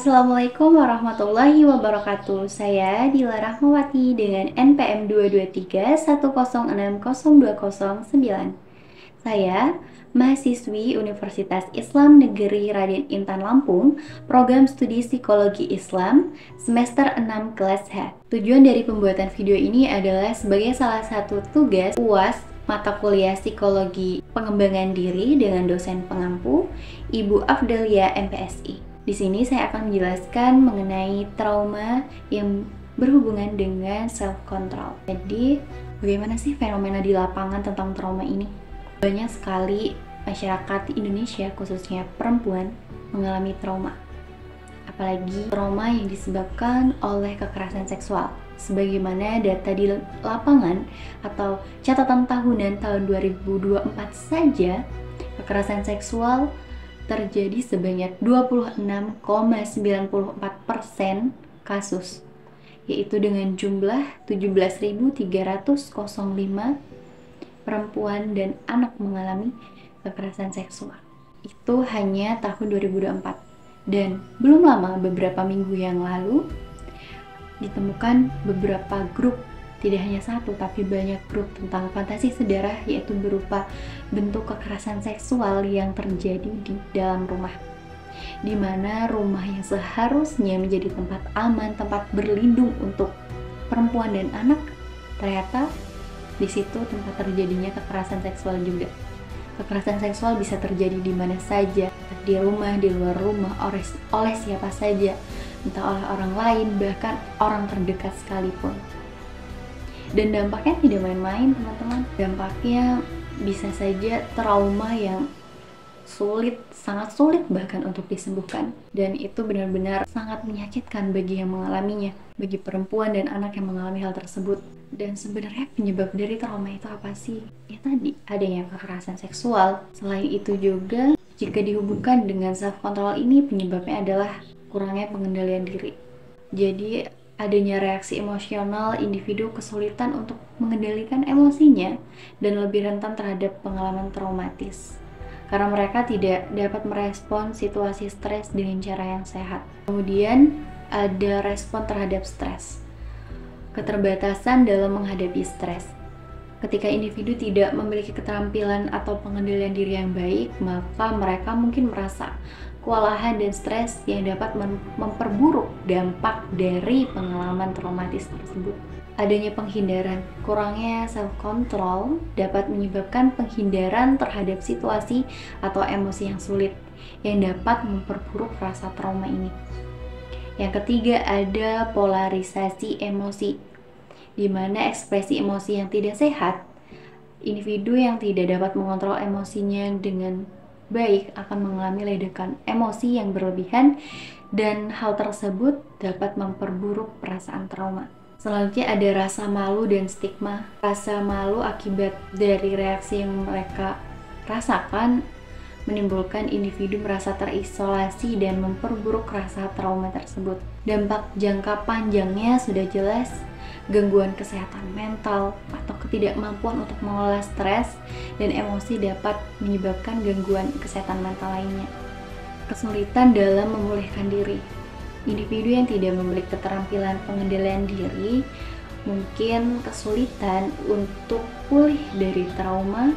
Assalamualaikum warahmatullahi wabarakatuh. Saya Dila Rahmawati dengan NPM 22310602009. Saya mahasiswi Universitas Islam Negeri Raden Intan Lampung, program studi Psikologi Islam, semester 6 kelas H. Tujuan dari pembuatan video ini adalah sebagai salah satu tugas UAS mata kuliah Psikologi Pengembangan Diri dengan dosen pengampu, Ibu Afdelia MPSI. Di sini saya akan menjelaskan mengenai trauma yang berhubungan dengan self-control. Jadi, bagaimana sih fenomena di lapangan tentang trauma ini? Banyak sekali masyarakat Indonesia, khususnya perempuan, mengalami trauma. Apalagi trauma yang disebabkan oleh kekerasan seksual. Sebagaimana data di lapangan atau catatan tahunan tahun 2024 saja, kekerasan seksual terjadi sebanyak 26,94% kasus, yaitu dengan jumlah 17.305 perempuan dan anak mengalami kekerasan seksual. Itu hanya tahun 2024. Dan belum lama, beberapa minggu yang lalu, ditemukan beberapa grup, tidak hanya satu tapi banyak grup tentang fantasi sedarah, yaitu berupa bentuk kekerasan seksual yang terjadi di dalam rumah, di mana rumah yang seharusnya menjadi tempat aman, tempat berlindung untuk perempuan dan anak, ternyata di situ tempat terjadinya kekerasan seksual juga. Kekerasan seksual bisa terjadi di mana saja, di rumah, di luar rumah, oleh siapa saja, entah oleh orang lain, bahkan orang terdekat sekalipun. Dan dampaknya tidak main-main, teman-teman. Dampaknya bisa saja trauma yang sulit, sangat sulit bahkan untuk disembuhkan. Dan itu benar-benar sangat menyakitkan bagi yang mengalaminya, bagi perempuan dan anak yang mengalami hal tersebut. Dan sebenarnya penyebab dari trauma itu apa sih? Ya tadi, adanya kekerasan seksual. Selain itu juga, jika dihubungkan dengan self-control ini, penyebabnya adalah kurangnya pengendalian diri. Jadi, adanya reaksi emosional, individu kesulitan untuk mengendalikan emosinya dan lebih rentan terhadap pengalaman traumatis. Karena mereka tidak dapat merespon situasi stres dengan cara yang sehat. Kemudian ada respon terhadap stres. Keterbatasan dalam menghadapi stres. Ketika individu tidak memiliki keterampilan atau pengendalian diri yang baik, maka mereka mungkin merasa kewalahan dan stres yang dapat memperburuk dampak dari pengalaman traumatis tersebut. Adanya penghindaran, kurangnya self-control dapat menyebabkan penghindaran terhadap situasi atau emosi yang sulit yang dapat memperburuk rasa trauma ini. Yang ketiga ada polarisasi emosi, di mana ekspresi emosi yang tidak sehat, individu yang tidak dapat mengontrol emosinya dengan baik akan mengalami ledakan emosi yang berlebihan, dan hal tersebut dapat memperburuk perasaan trauma. Selanjutnya ada rasa malu dan stigma. Rasa malu akibat dari reaksi yang mereka rasakan menimbulkan individu merasa terisolasi dan memperburuk rasa trauma tersebut. Dampak jangka panjangnya sudah jelas, gangguan kesehatan mental atau ketidakmampuan untuk mengelola stres dan emosi dapat menyebabkan gangguan kesehatan mental lainnya. Kesulitan dalam memulihkan diri. Individu yang tidak memiliki keterampilan pengendalian diri mungkin kesulitan untuk pulih dari trauma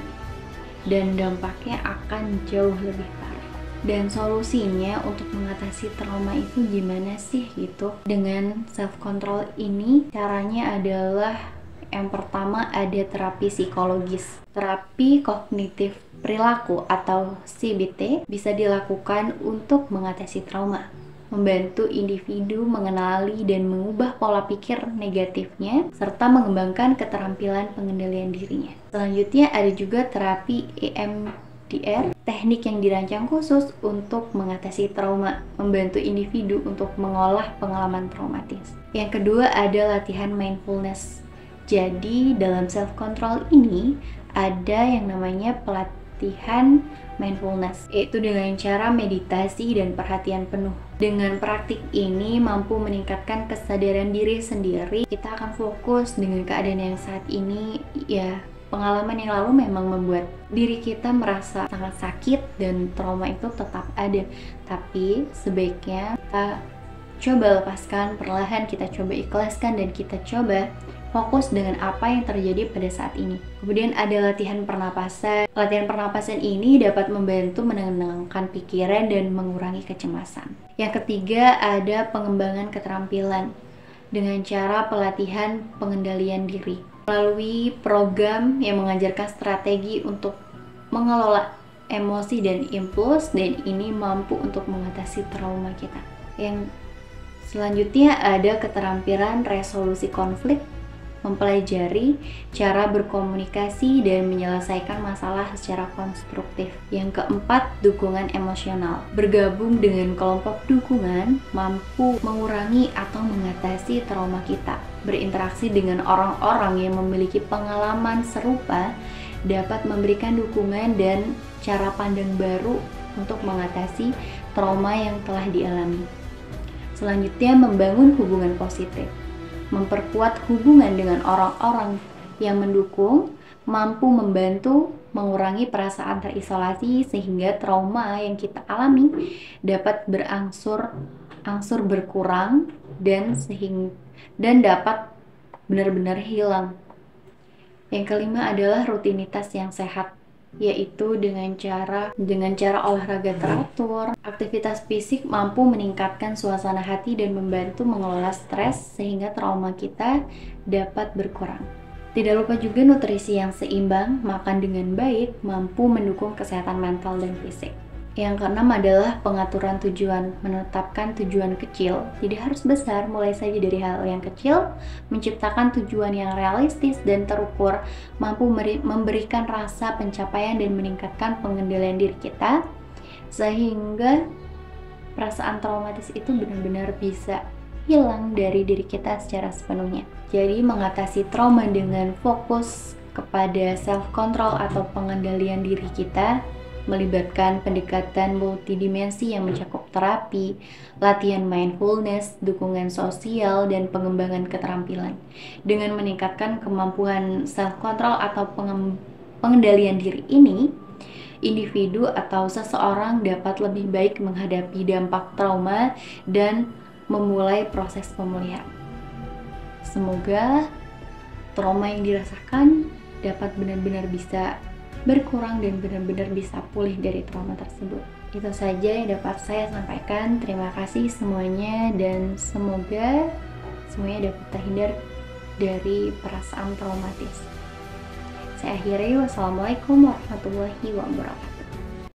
dan dampaknya akan jauh lebih parah. Dan solusinya untuk mengatasi trauma itu gimana sih gitu? Dengan self-control ini, caranya adalah yang pertama ada terapi psikologis. Terapi kognitif perilaku atau CBT bisa dilakukan untuk mengatasi trauma, membantu individu mengenali dan mengubah pola pikir negatifnya, serta mengembangkan keterampilan pengendalian dirinya. Selanjutnya ada juga terapi EMDR, teknik yang dirancang khusus untuk mengatasi trauma, membantu individu untuk mengolah pengalaman traumatis. Yang kedua ada latihan mindfulness. Jadi dalam self-control ini ada yang namanya pelatihan mindfulness, yaitu dengan cara meditasi dan perhatian penuh. Dengan praktik ini mampu meningkatkan kesadaran diri sendiri. Kita akan fokus dengan keadaan yang saat ini, ya pengalaman yang lalu memang membuat diri kita merasa sangat sakit dan trauma itu tetap ada. Tapi sebaiknya kita coba lepaskan perlahan, kita coba ikhlaskan, dan kita coba fokus dengan apa yang terjadi pada saat ini. Kemudian ada latihan pernapasan. Latihan pernapasan ini dapat membantu menenangkan pikiran dan mengurangi kecemasan. Yang ketiga ada pengembangan keterampilan dengan cara pelatihan pengendalian diri. Melalui program yang mengajarkan strategi untuk mengelola emosi dan impuls, dan ini mampu untuk mengatasi trauma kita. Yang selanjutnya ada keterampilan resolusi konflik, mempelajari cara berkomunikasi dan menyelesaikan masalah secara konstruktif. Yang keempat, dukungan emosional. Bergabung dengan kelompok dukungan mampu mengurangi atau mengatasi trauma kita. Berinteraksi dengan orang-orang yang memiliki pengalaman serupa dapat memberikan dukungan dan cara pandang baru untuk mengatasi trauma yang telah dialami. Selanjutnya, membangun hubungan positif. Memperkuat hubungan dengan orang-orang yang mendukung mampu membantu mengurangi perasaan terisolasi sehingga trauma yang kita alami dapat berangsur berkurang dan dapat benar-benar hilang. Yang kelima adalah rutinitas yang sehat, yaitu dengan cara olahraga teratur. Aktivitas fisik mampu meningkatkan suasana hati dan membantu mengelola stres sehingga trauma kita dapat berkurang. Tidak lupa juga nutrisi yang seimbang, makan dengan baik mampu mendukung kesehatan mental dan fisik. Yang keenam adalah pengaturan tujuan, menetapkan tujuan kecil, tidak harus besar, mulai saja dari hal yang kecil, menciptakan tujuan yang realistis dan terukur, mampu memberikan rasa pencapaian dan meningkatkan pengendalian diri kita, sehingga perasaan traumatis itu benar-benar bisa hilang dari diri kita secara sepenuhnya. Jadi mengatasi trauma dengan fokus kepada self-control atau pengendalian diri kita, melibatkan pendekatan multidimensi yang mencakup terapi, latihan mindfulness, dukungan sosial, dan pengembangan keterampilan. Dengan meningkatkan kemampuan self-control atau pengendalian diri ini, individu atau seseorang dapat lebih baik menghadapi dampak trauma dan memulai proses pemulihan. Semoga trauma yang dirasakan dapat benar-benar bisa berkurang dan benar-benar bisa pulih dari trauma tersebut. Itu saja yang dapat saya sampaikan. Terima kasih semuanya dan semoga semuanya dapat terhindar dari perasaan traumatis. Saya akhiri, wassalamualaikum warahmatullahi wabarakatuh.